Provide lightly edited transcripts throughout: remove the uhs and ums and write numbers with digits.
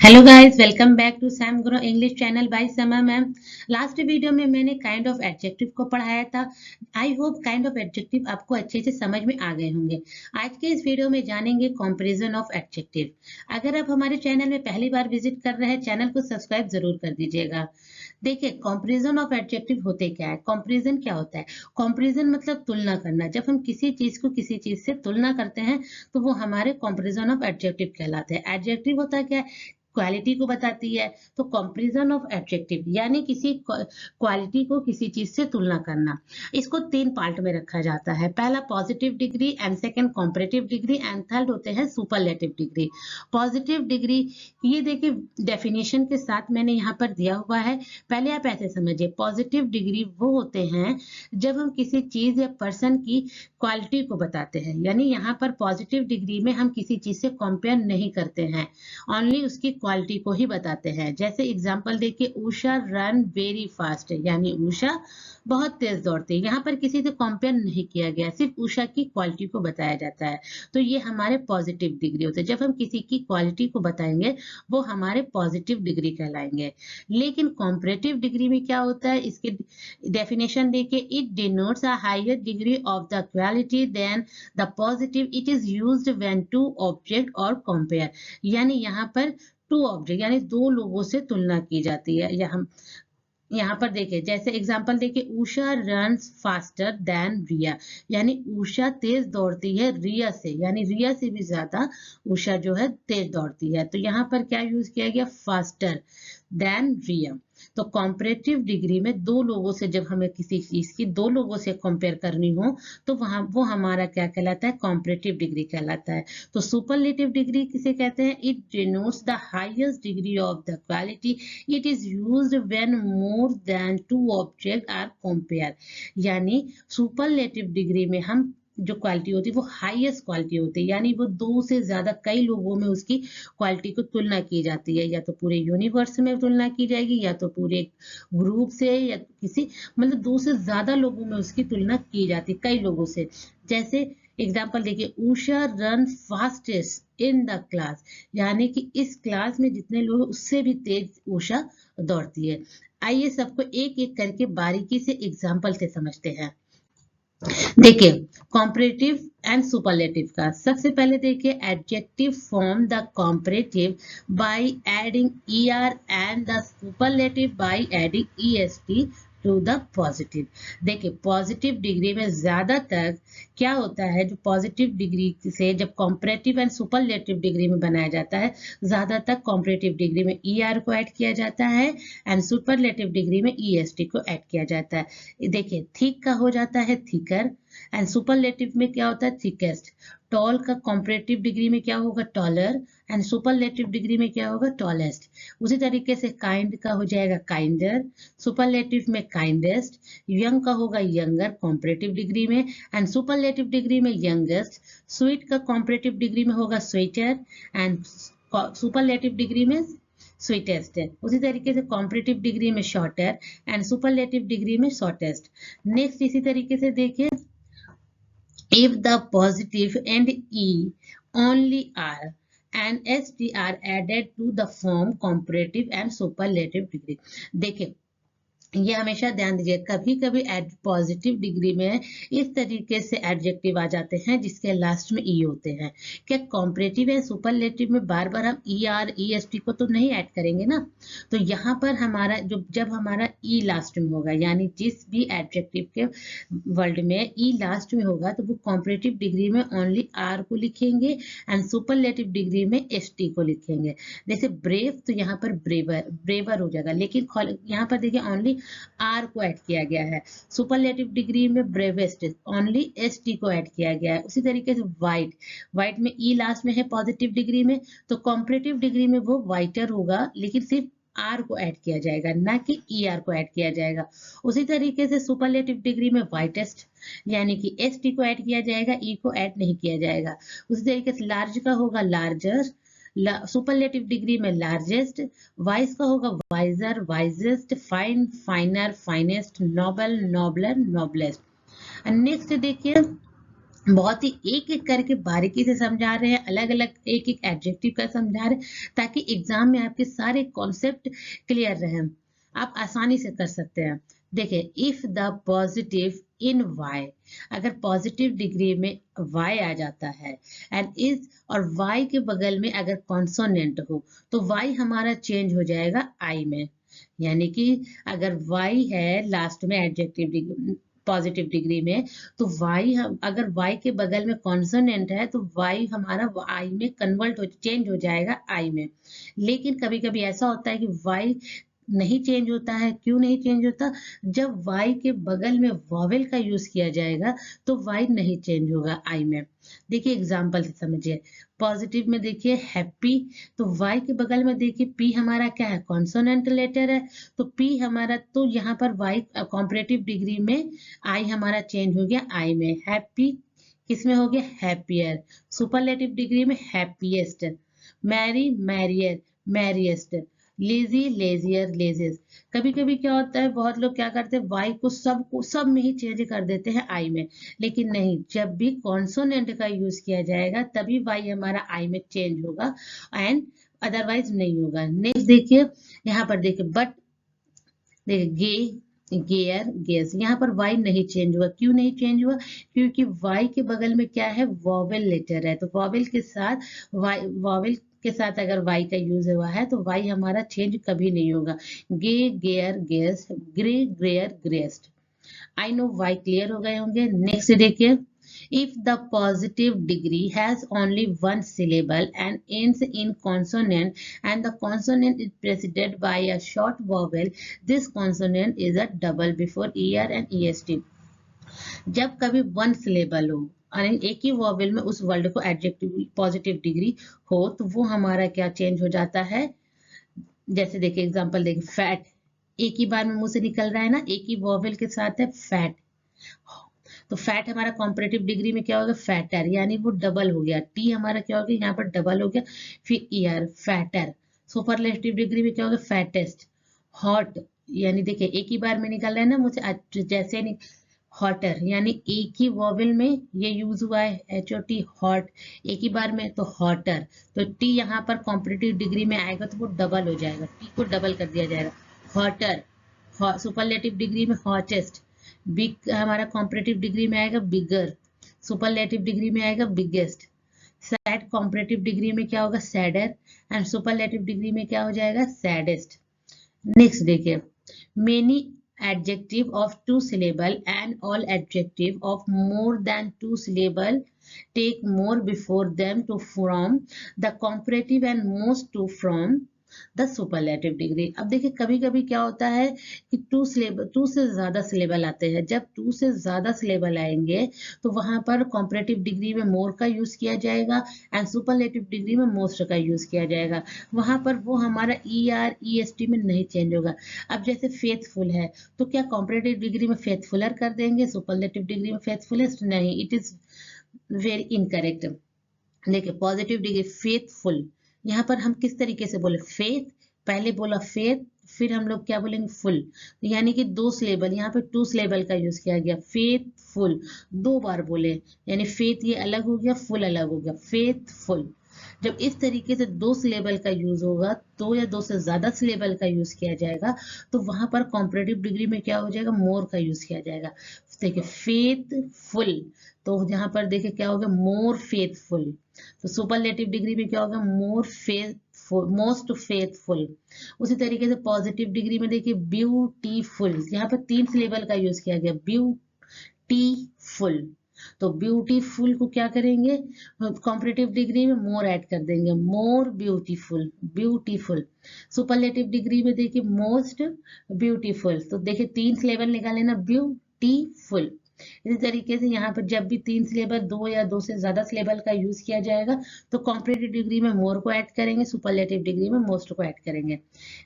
Hello guys, welcome back to Sam grow English channel by Sama ma'am. Last video में मैंने kind of adjective को पढ़ाया था। I hope kind of adjective आपको अच्छे से समझ में आ गए होंगे। आज के इस वीडियो में जानेंगे कंपैरिजन ऑफ एडजेक्टिव। अगर आप हमारे चैनल में पहली बार विजिट कर रहे हैं, चैनल को सब्सक्राइब जरूर कर दीजिएगा। देखिए, कंपैरिजन ऑफ एडजेक्टिव होते क्या है। कंपैरिजन क्या होता है? कंपैरिजन मतलब तुलना करना। जब हम किसी चीज को किसी चीज से तुलना करते हैं तो वो हमारे कंपैरिजन ऑफ एडजेक्टिव कहलाते हैं। एडजेक्टिव होता क्या है? क्वालिटी को बताती है। तो कंपैरिजन ऑफ एडजेक्टिव यानी किसी क्वालिटी को किसी चीज से तुलना करना। इसको तीन पार्ट में रखा जाता है। पहला positive degree and second comparative degree and third होते हैं सुपरलेटिव डिग्री। पॉजिटिव डिग्री, ये देखिए डेफिनेशन के साथ मैंने यहाँ पर दिया हुआ है। पहले आप ऐसे समझिए, पॉजिटिव डिग्री वो होते हैं जब हम किसी चीज या पर्सन की क्वालिटी को बताते हैं। यानी यहाँ पर पॉजिटिव डिग्री में हम किसी चीज से कंपेयर नहीं करते हैं, ओनली उसकी क्वालिटी को ही बताते हैं। जैसे एग्जांपल देखिए, उषा रन वेरी फास्ट, यानी उषा बहुत तेज दौड़ती है। यहाँ पर किसी से कंपेयर नहीं किया गया, सिर्फ उषा की क्वालिटी को बताया जाता है। तो ये हमारे पॉजिटिव डिग्री होते हैं। जब हम किसी की क्वालिटी को बताएंगे वो हमारे पॉजिटिव डिग्री कहलाएंगे। लेकिन कॉम्परेटिव डिग्री में क्या होता है, इसके डेफिनेशन देखिए, it denotes a higher degree of the quality than the positive. It is used when two object are compare. यानी यहाँ पर टू ऑब्जेक्ट यानी दो लोगों से तुलना की जाती है। या हम यहाँ पर देखिए, जैसे एग्जांपल देखिए, उषा रन्स फास्टर देन रिया, यानी उषा तेज दौड़ती है रिया से, यानी रिया से भी ज्यादा उषा जो है तेज दौड़ती है। तो यहाँ पर क्या यूज किया गया, फास्टर देन रिया। तो कॉम्परेटिव डिग्री में दो लोगों से, जब हमें किसी चीज की दो लोगों से कंपेयर करनी हो तो वहां वो हमारा क्या कहलाता है, कॉम्परेटिव डिग्री कहलाता है। तो सुपरलेटिव डिग्री किसे कहते हैं, it denotes the highest degree of the quality. It is used when more than two object are compare. यानी सुपरलेटिव डिग्री में हम जो क्वालिटी होती है वो हाईएस्ट क्वालिटी होती है, यानी वो दो से ज्यादा कई लोगों में उसकी क्वालिटी को तुलना की जाती है। या तो पूरे यूनिवर्स में तुलना की जाएगी, या तो पूरे ग्रुप से, या किसी मतलब दो से ज्यादा लोगों में उसकी तुलना की जाती है, कई लोगों से। जैसे एग्जाम्पल देखिए, Usha run fastest in the class, यानी कि इस क्लास में जितने लोग हैं उससे भी तेज उषा दौड़ती है। आइए सबको एक एक करके बारीकी से एग्जाम्पल से समझते हैं। देखिए, कॉम्परेटिव एंड सुपरलेटिव का सबसे पहले देखिए, adjective form the comparative by adding er and the superlative by adding est to the positive. देखिए, पॉजिटिव डिग्री में ज्यादातर क्या होता है, जो पॉजिटिव डिग्री से जब कॉम्परेटिव एंड सुपरलेटिव डिग्री में बनाया जाता है, ज्यादातर कॉम्परेटिव डिग्री में er को ऐड किया जाता है एंड सुपरलेटिव डिग्री में est को ऐड किया जाता है। देखिए, थिक का हो जाता है थिकर एंड सुपरलेटिव में क्या होता है, थिकेस्ट। टॉल का कॉम्परेटिव डिग्री में क्या होगा, टॉलर एंड सुपरलेटिव डिग्री में क्या होगा, टॉलेस्ट। उसी तरीके से काइंड का हो जाएगा काइंडर, सुपरलेटिव में काइंडेस्ट। यंग का होगा यंगर कॉम्परेटिव डिग्री में एंड सुपरलेटिव डिग्री में यंगेस्ट। स्वीट का कॉम्परेटिव डिग्री में होगा स्वीटर एंड सुपरलेटिव डिग्री में स्वीटेस्ट है। उसी तरीके से कॉम्परेटिव डिग्री में शॉर्टर एंड सुपरलेटिव डिग्री में शॉर्टेस्ट। नेक्स्ट इसी तरीके से देखिए, if the positive and e only are and st are added to the form comparative and superlative degree। देखिए, ये हमेशा ध्यान दीजिए, कभी कभी पॉजिटिव डिग्री में इस तरीके से एडजेक्टिव आ जाते हैं जिसके लास्ट में ई होते हैं। क्या कॉम्परेटिव या सुपरलेटिव में बार बार हम E R E S T को तो नहीं ऐड करेंगे ना। तो यहाँ पर हमारा जो जब हमारा ई लास्ट में होगा, यानी जिस भी एडजेक्टिव के वर्ड में ई लास्ट में होगा तो वो कॉम्परेटिव डिग्री में ओनली आर को लिखेंगे एंड सुपरलेटिव डिग्री में एस टी को लिखेंगे। जैसे ब्रेव, तो यहाँ पर ब्रेवर ब्रेवर हो जाएगा, लेकिन यहाँ पर देखिए ओनली आर को ऐड किया गया है। सुपरलेटिव डिग्री में ब्रेवेस्ट ओनली एस टी को ऐड किया गया है। उसी तरीके से वाइट, वाइट में ई लास्ट में है पॉजिटिव डिग्री में, तो कॉम्परेटिव डिग्री में वो वाइटर होगा, लेकिन सिर्फ आर को ऐड किया जाएगा, ना कि ई आर को ऐड किया जाएगा। उसी तरीके से सुपरलेटिव डिग्री में वाइटेस्ट, यानी कि एस टी को ऐड किया जाएगा, ई को ऐड नहीं किया जाएगा। उसी तरीके से लार्ज का होगा लार्जर, सुपरलेटिव डिग्री में लार्जेस्ट। वाइस का होगा wiser wisest, fine finer finest, noble nobler noblest. Next देखिए, बहुत ही एक एक करके बारीकी से समझा रहे हैं, अलग अलग एक एक एडजेक्टिव का समझा रहे हैं, ताकि एग्जाम में आपके सारे कॉन्सेप्ट क्लियर रहे, आप आसानी से कर सकते हैं। देखिए, if the positive in Y, अगर पॉजिटिव डिग्री में वाई आ जाता है एंड इज, और वाई के बगल में अगर कॉन्सोनेंट हो तो वाई हमारा चेंज हो जाएगा आई में। यानी कि अगर वाई है लास्ट में एडजेक्टिव पॉजिटिव डिग्री में, तो वाई हम अगर वाई के बगल में कॉन्सोनेंट है तो वाई हमारा आई में कन्वर्ट हो चेंज हो जाएगा आई में। लेकिन कभी कभी ऐसा होता है कि वाई नहीं चेंज होता है। क्यों नहीं चेंज होता? जब वाई के बगल में वॉवेल का यूज किया जाएगा तो वाई नहीं चेंज होगा आई में। देखिए एग्जाम्पल से समझिए। पॉजिटिव में देखिए हैप्पी, तो वाई के बगल में देखिए पी हमारा क्या है, कॉन्सोनेंट लेटर है, तो पी हमारा, तो यहाँ पर वाई कॉम्परेटिव डिग्री में आई हमारा चेंज हो गया आई में। हैप्पी किसमें हो गया, हैप्पियर। सुपरलेटिव डिग्री में happiest. Merry merrier merriest. Lazy lazier laziest. कभी कभी क्या होता है, बहुत लोग क्या करते हैं, वाई को सब में ही चेंज कर देते हैं आई में, लेकिन नहीं, जब भी कॉन्सोनेंट का यूज किया जाएगा तभी वाई हमारा आई में चेंज होगा एंड अदरवाइज नहीं होगा। नेक्स्ट देखिए, यहाँ पर देखिए बट, देखिए गेयर गेस, यहाँ पर वाई नहीं चेंज हुआ। क्यों नहीं चेंज हुआ? क्योंकि वाई के बगल में क्या है, वॉवेल लेटर है, तो वॉवेल के साथ वॉवेल के साथ अगर वाई का यूज हुआ है तो वाई हमारा चेंज कभी नहीं होगा। Gay gayer gayest, grey greyer greyest. I know why clear हो गए होंगे। नेक्स्ट देखिए, if the positive degree has only one syllable and ends in consonant and the consonant is preceded by a short vowel, this consonant is a double before er and est। जब कभी one syllable हो यानी एक ही vowel में उस word को adjective positive degree हो तो वो हमारा क्या चेंज हो जाता है। जैसे देखिए एग्जांपल देखिए, फैट एक ही बार में मुंह से निकल रहा है ना, एक ही वॉवेल के साथ है फैट, तो फैट हमारा कॉम्परेटिव डिग्री में क्या होगा, फैटर, यानी वो डबल हो गया। टी हमारा क्या हो गया, यहाँ पर डबल हो गया। फिर ईयर फैटर। सुपरलेटिव डिग्री में क्या होगा, फैटेस्ट। हॉट, यानी देखिए एक ही बार में निकल रहा है ना मुझे, जैसे नहीं, हॉटर, यानी एक ही वॉवेल में ये यूज हुआ है एच ओ टी, हॉट, एक ही बार में, तो हॉटर। तो टी यहाँ पर कॉम्परेटिव डिग्री में आएगा तो वो डबल हो जाएगा, टी को डबल कर दिया जाएगा, हॉटर। सुपरलेटिव डिग्री में हॉटेस्ट। बिग हमारा कॉम्परेटिव डिग्री में आएगा बिगर। सुपरलेटिव डिग्री में आएगा बिगेस्ट। सैड कॉम्परेटिव डिग्री में क्या होगा, सैडर। एंड सुपरलेटिव डिग्री में क्या हो जाएगा, सैडेस्ट। नेक्स्ट देखिए, many adjective of two syllable and all adjective of more than two syllable take more before them to form the comparative and most to from the superlative degree. अब देखिए कभी कभी क्या होता है कि टू से ज्यादा सिलेबल आते हैं। जब टू से ज्यादा सिलेबल आएंगे तो वहां पर कॉम्परेटिव डिग्री में मोर का यूज किया जाएगा एंड सुपरलेटिव डिग्री में मोस्ट का यूज किया जाएगा। वहां पर वो हमारा E R E S T में नहीं चेंज होगा। अब जैसे फेथफुल है तो क्या कॉम्परेटिव डिग्री में फेथफुलर कर देंगे, सुपरलेटिव डिग्री में फेथफुलेस्ट नहीं, इट इज वेरी इनकरेक्ट। देखिए पॉजिटिव डिग्री फेथफुल, यहाँ पर हम किस तरीके से बोले, फेथ, पहले बोला फेथ, फिर हम लोग क्या बोलेंगे, फुल, यानी कि दो सिलेबल, यहाँ पे टू सिलेबल का यूज किया गया, फेथफुल दो बार बोले, यानी फेथ ये अलग हो गया, फुल अलग हो गया, फेथफुल। जब इस तरीके से दो सिलेबल का यूज होगा, दो या दो से ज्यादा सिलेबल का यूज किया जाएगा, तो वहां पर कॉम्परेटिव डिग्री में क्या हो जाएगा, मोर का यूज किया जाएगा। देखिए फेथफुल, तो यहाँ पर देखिए क्या होगा, मोर फेथफुल। तो सुपरलेटिव डिग्री में क्या होगा, मोर फेथफुल, मोस्ट फेथफुल। उसी तरीके से पॉजिटिव डिग्री में देखिए ब्यूटीफुल, यहाँ पर तीन सिलेबल का यूज किया गया, ब्यूटीफुल। तो ब्यूटीफुल को क्या करेंगे, कॉम्परेटिव डिग्री में मोर ऐड कर देंगे, more beautiful, beautiful. Superlative degree में देखिए मोस्ट ब्यूटीफुल, तो देखिए तीन सिलेबल निकाले ना, ब्यूटीफुल। इसी तरीके से यहाँ पर जब भी तीन सिलेबल, दो या दो से ज्यादा सिलेबल का यूज किया जाएगा तो कॉम्परेटिव डिग्री में मोर को ऐड करेंगे, सुपरलेटिव डिग्री में मोस्ट को ऐड करेंगे।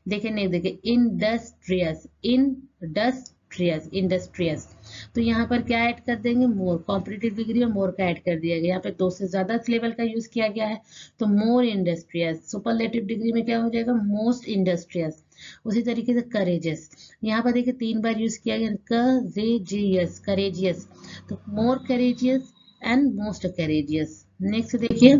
देखिए नहीं, देखिए इंडस्ट्रियस, इंडस्ट्रियस, इंडस्ट्रियस, तो यहाँ पर क्या ऐड कर देंगे, मोर, कॉम्परेटिव डिग्री में मोर का ऐड कर दिया गया, यहाँ पे दो से ज्यादा सिलेबल का यूज किया गया है तो मोर इंडस्ट्रियस। सुपरलेटिव डिग्री में क्या हो जाएगा, मोस्ट इंडस्ट्रियस। उसी तरीके से करेजियस, यहाँ पर देखिए तीन बार यूज किया गया, करेजियस, करेजियस, तो more courageous, and most courageous. Next देखिए,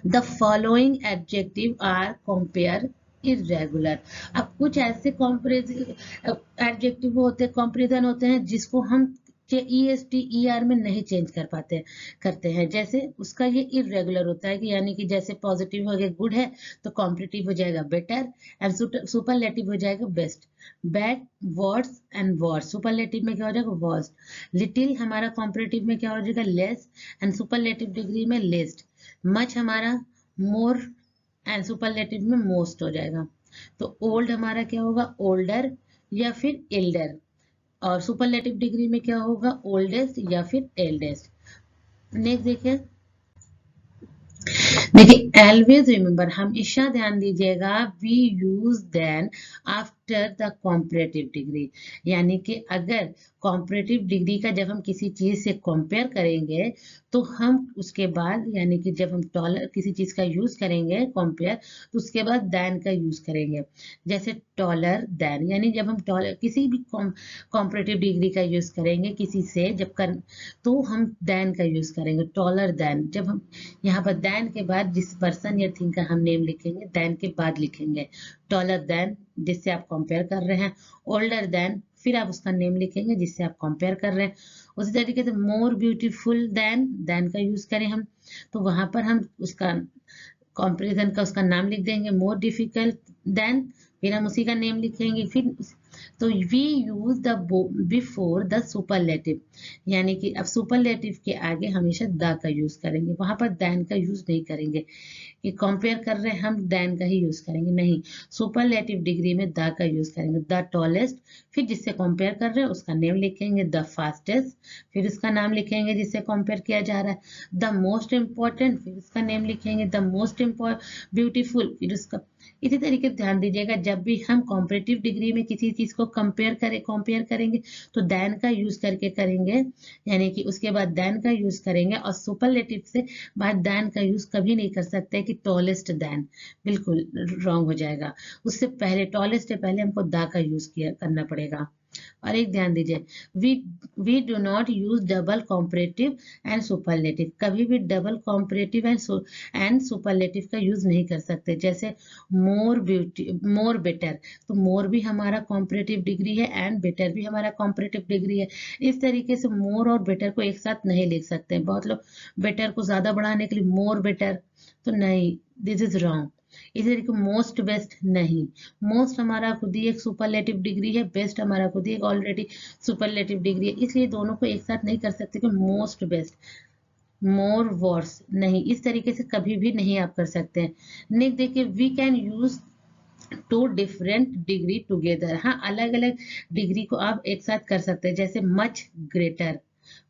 the following adjective are compare irregular. अब कुछ ऐसे एडजेक्टिव होते हैं, कंपेरिजन होते हैं जिसको हम EST ER में नहीं चेंज कर पाते करते हैं। जैसे उसका ये इरेगुलर होता है कि यानी कि जैसे पॉजिटिव हो गया गुड है तो कॉम्पिटिटिव हो जाएगा बेटर, एंड सुपरलेटिव हो जाएगा best. Bad, words and words, superlative में क्या हो जाएगा वर्स्ट। लिटिल हमारा कॉम्पिटिटिव में क्या हो जाएगा लेस, एंड सुपरलेटिव डिग्री में लेस्ट। मच हमारा मोर, एंड सुपरलेटिव में मोस्ट हो जाएगा। तो ओल्ड हमारा क्या होगा ओल्डर या फिर एल्डर, और सुपरलेटिव डिग्री में क्या होगा ओल्डेस्ट या फिर एल्डेस्ट। नेक्स्ट देखिए, देखिए ऑलवेज रिमेंबर, हमेशा ध्यान दीजिएगा, we use than after the comparative degree. यानी कि अगर कॉम्परेटिव डिग्री का जब हम किसी चीज से कंपेयर करेंगे तो हम उसके बाद यानी कि जब हम टॉलर किसी चीज का यूज करेंगे कंपेयर, तो उसके बाद देन का यूज करेंगे। जैसे टॉलर देन, यानी जब हम टॉलर किसी भी कॉम्परेटिव डिग्री का यूज करेंगे किसी से जब कर, तो हम देन का यूज करेंगे टॉलर देन। जब हम यहाँ पर देन के बाद जिस पर्सन या थिंग का हम नेम लिखेंगे देन के बाद लिखेंगे टॉलर देन जिससे आप कंपेयर कर रहे हैं, ओल्डर देन फिर आप उसका नेम लिखेंगे जिससे आप कंपेयर कर रहे हैं। उसी तरीके से मोर ब्यूटीफुल देन का यूज करें हम, तो वहां पर हम उसका कंपेरिजन का उसका नाम लिख देंगे। मोर डिफिकल्ट देन, फिर हम उसी का नेम लिखेंगे। फिर तो we use the before the superlative, यानी कि अब सुपरलेटिव के आगे हमेशा द का यूज करेंगे, वहां पर देन का यूज नहीं करेंगे कि कंपेयर कर रहे हैं हम देन का ही यूज करेंगे, नहीं। सुपरलेटिव डिग्री में द का यूज करेंगे। द टॉलेस्ट, फिर जिससे कंपेयर कर रहे हैं उसका नेम लिखेंगे। द फास्टेस्ट, फिर उसका नाम लिखेंगे जिससे कंपेयर किया जा रहा है। द मोस्ट इम्पोर्टेंट, फिर उसका नेम लिखेंगे। द मोस्ट ब्यूटीफुल, फिर उसका। इसी तरीके से ध्यान दीजिएगा, जब भी हम कॉम्परेटिव डिग्री में किसी चीज को कंपेयर करेंगे तो देन का यूज करके करेंगे, यानी कि उसके बाद देन का यूज करेंगे। और सुपरलेटिव से बाद देन का यूज कभी नहीं कर सकते कि टॉलेस्ट देन, बिल्कुल रॉन्ग हो जाएगा। उससे पहले टॉलेस्ट से पहले हमको द का यूज किया करना पड़ेगा। और एक ध्यान दीजिए, we we do not use double comparative and superlative, कभी भी डबल कॉम्परेटिव एंड सुपरलेटिव का यूज नहीं कर सकते। जैसे मोर बेटर, तो मोर भी हमारा कॉम्परेटिव डिग्री है एंड बेटर भी हमारा कॉम्परेटिव डिग्री है। इस तरीके से मोर और बेटर को एक साथ नहीं लिख सकते। बहुत लोग बेटर को ज्यादा बढ़ाने के लिए मोर बेटर, तो नहीं, दिस इज रॉन्ग। इसी तरीके मोस्ट बेस्ट नहीं, मोस्ट हमारा खुद ही एक सुपरलेटिव डिग्री है, बेस्ट हमारा खुद ही एक ऑलरेडी सुपरलेटिव डिग्री है, इसलिए दोनों को एक साथ नहीं कर सकते कि मोस्ट बेस्ट। मोर वर्स नहीं, इस तरीके से कभी भी नहीं आप कर सकते हैं। नेक्स्ट देखिए, we can use two different degree together, हाँ अलग अलग डिग्री को आप एक साथ कर सकते हैं। जैसे मच ग्रेटर,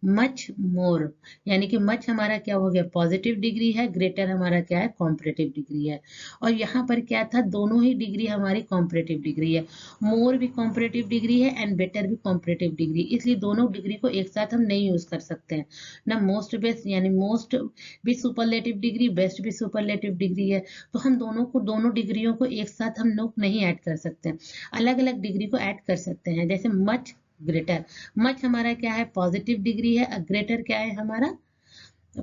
मच मोर, यानी कि मच हमारा क्या हो गया पॉजिटिव डिग्री है, ग्रेटर हमारा क्या है कॉम्परेटिव डिग्री है। और यहाँ पर क्या था, दोनों ही डिग्री हमारी कॉम्परेटिव डिग्री है। मोर भी कॉम्परेटिव डिग्री है एंड बेटर भी कॉम्परेटिव डिग्री, इसलिए दोनों डिग्री को एक साथ हम नहीं यूज कर सकते हैं ना। मोस्ट बेस्ट यानी मोस्ट भी सुपरलेटिव डिग्री, बेस्ट भी सुपरलेटिव डिग्री है, तो हम दोनों डिग्रियों को एक साथ हम लोग नहीं ऐड कर सकते, अलग अलग डिग्री को ऐड कर सकते हैं। जैसे मच ग्रेटर, मच हमारा क्या है पॉजिटिव डिग्री है, ग्रेटर क्या है हमारा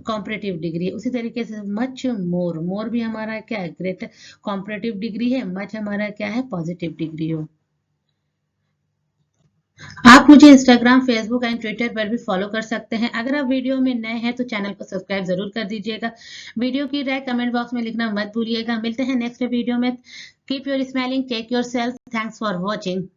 कॉम्परेटिव डिग्री है। उसी तरीके से मच मोर, मोर भी हमारा क्या है ग्रेटर कॉम्परेटिव डिग्री है, मच हमारा क्या है पॉजिटिव डिग्री हो। आप मुझे इंस्टाग्राम, फेसबुक एंड ट्विटर पर भी फॉलो कर सकते हैं। अगर आप वीडियो में नए हैं तो चैनल को सब्सक्राइब जरूर कर दीजिएगा। वीडियो की राय कमेंट बॉक्स में लिखना मत भूलिएगा। मिलते हैं नेक्स्ट वीडियो में। Keep your smiling, take your self, thanks for watching.